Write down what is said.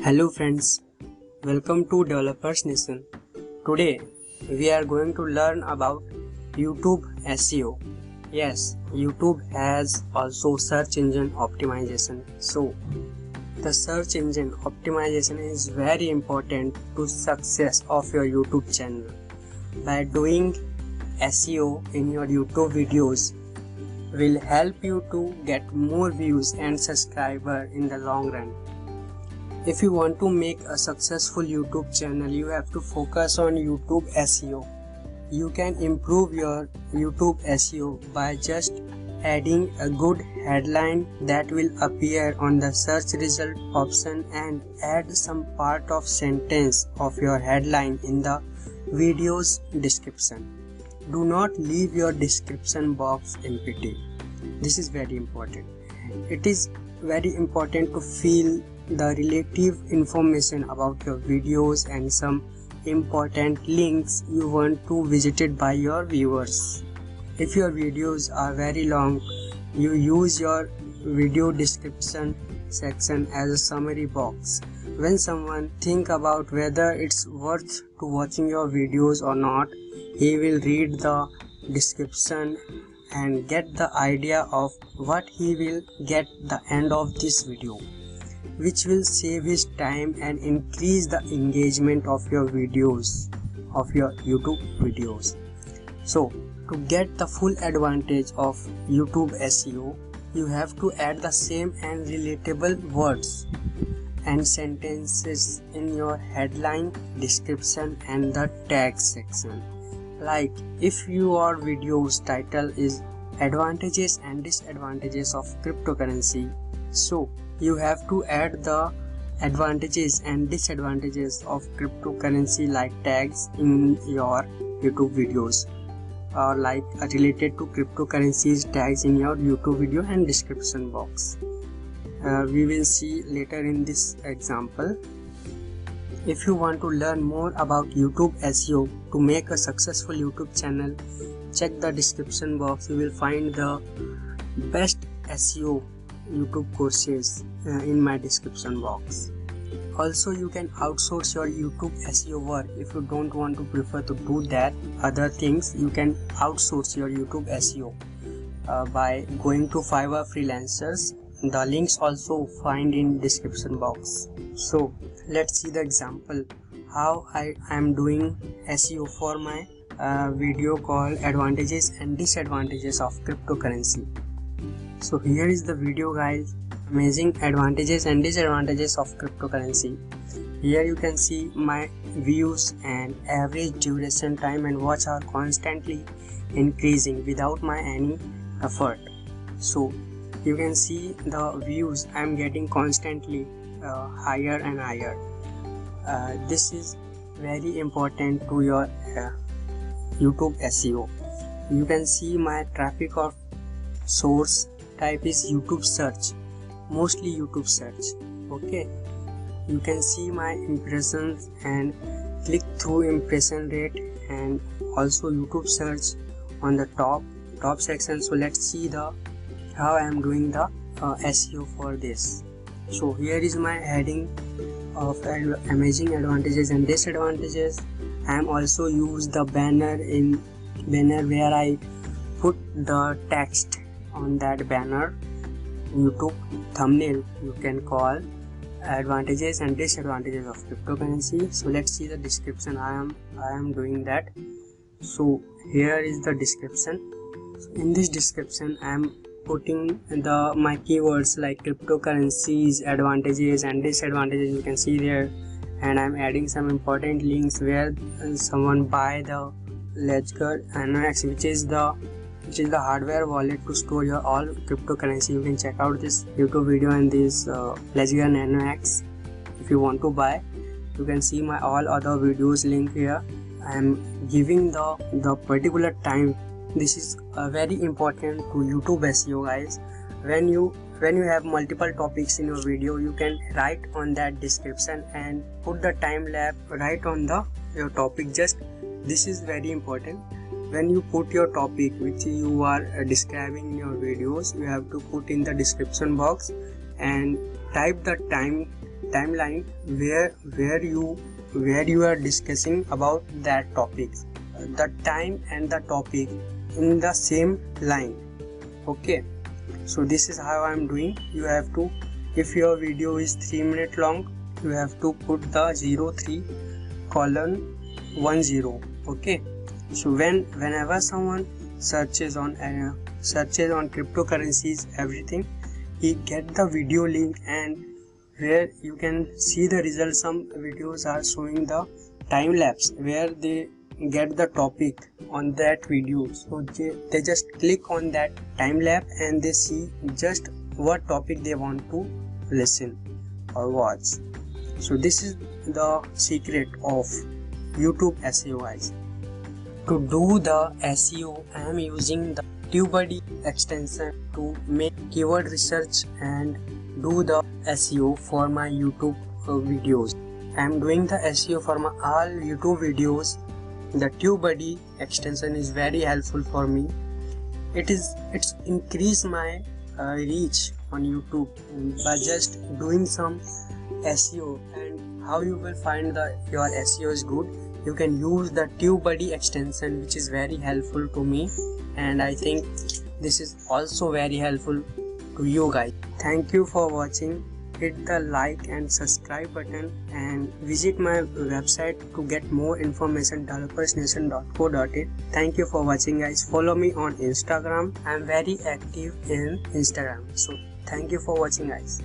Hello friends, welcome to Developers Nation. Today we are going to learn about YouTube SEO. Yes, YouTube has also search engine optimization. So the search engine optimization is very important to success of your YouTube channel. By doing SEO in your YouTube videos will help you to get more views and subscribers in the long run. If you want to make a successful YouTube channel, you have to focus on YouTube SEO. You can improve your YouTube SEO by just adding a good headline that will appear on the search result option and add some part of sentence of your headline in the video's description. Do not leave your description box empty. This is very important. It is very important to fill the relative information about your videos and some important links you want to visited by your viewers. If your videos are very long, you use your video description section as a summary box. When someone think about whether it's worth to watching your videos or not, he will read the description and get the idea of what he will get the end of this video, which will save his time and increase the engagement of your videos, of your YouTube videos. So to get the full advantage of YouTube SEO, you have to add the same and relatable words and sentences in your headline, description and the tag section. Like if your video's title is advantages and disadvantages of cryptocurrency, so you have to add the advantages and disadvantages of cryptocurrency like tags in your YouTube videos, or like related to cryptocurrencies tags in your YouTube video and description box. We will see later in this example. If you want to learn more about YouTube SEO to make a successful YouTube channel, check the description box. You will find the best SEO YouTube courses in my description box. Also, you can outsource your YouTube SEO work. If you don't want to prefer to do that other things, you can outsource your YouTube SEO by going to Fiverr Freelancers. The links also find in description box. So let's see the example how I am doing SEO for my video called advantages and disadvantages of cryptocurrency. So here is the video, guys. Amazing advantages and disadvantages of cryptocurrency. Here you can see my views and average duration time and watch are constantly increasing without my any effort. So you can see the views I am getting constantly higher and higher. This is very important to your YouTube SEO. You can see my traffic of source type is YouTube search, mostly YouTube search. Okay, you can see my impressions and click through impression rate and also YouTube search on the top section. So let's see the how I am doing the SEO for this. So here is my heading of amazing advantages and disadvantages. I am also use the banner where I put the text on that banner. YouTube thumbnail you can call advantages and disadvantages of cryptocurrency. So let's see the description. I am doing that. So here is the description. So in this description I am putting my keywords like cryptocurrencies, advantages and disadvantages, you can see there, and I'm adding some important links where someone buy the Ledger NOx, which is the hardware wallet to store your all cryptocurrency. You can check out this YouTube video and this Ledger NOx if you want to buy. You can see my all other videos link here. I am giving the particular time. This is very important to YouTube SEO, guys. When you have multiple topics in your video, you can write on that description and put the time lapse right on your topic. Just this is very important. When you put your topic which you are describing in your videos, you have to put in the description box and type the time timeline where you are discussing about that topic, the time and the topic in the same line. Okay, so this is how I'm doing. You have to, if your video is 3 minutes long, you have to put the 03:10. Okay, so whenever someone searches on cryptocurrencies, everything, he get the video link, and where you can see the results. Some videos are showing the time lapse where they get the topic on that video, so they just click on that time lapse and they see just what topic they want to listen or watch. So this is the secret of YouTube SEO, guys. To do the SEO, I am using the TubeBuddy extension to make keyword research and do the SEO for my YouTube videos. I am doing the SEO for my all YouTube videos. The TubeBuddy extension is very helpful for me. It's increased my reach on YouTube by just doing some SEO. And how you will find your SEO is good? You can use the TubeBuddy extension, which is very helpful to me, and I think this is also very helpful to you guys. Thank you for watching. Hit the like and subscribe button and visit my website to get more information, developersnation.co.in. Thank you for watching, guys. Follow me on Instagram. I am very active in Instagram. So thank you for watching, guys.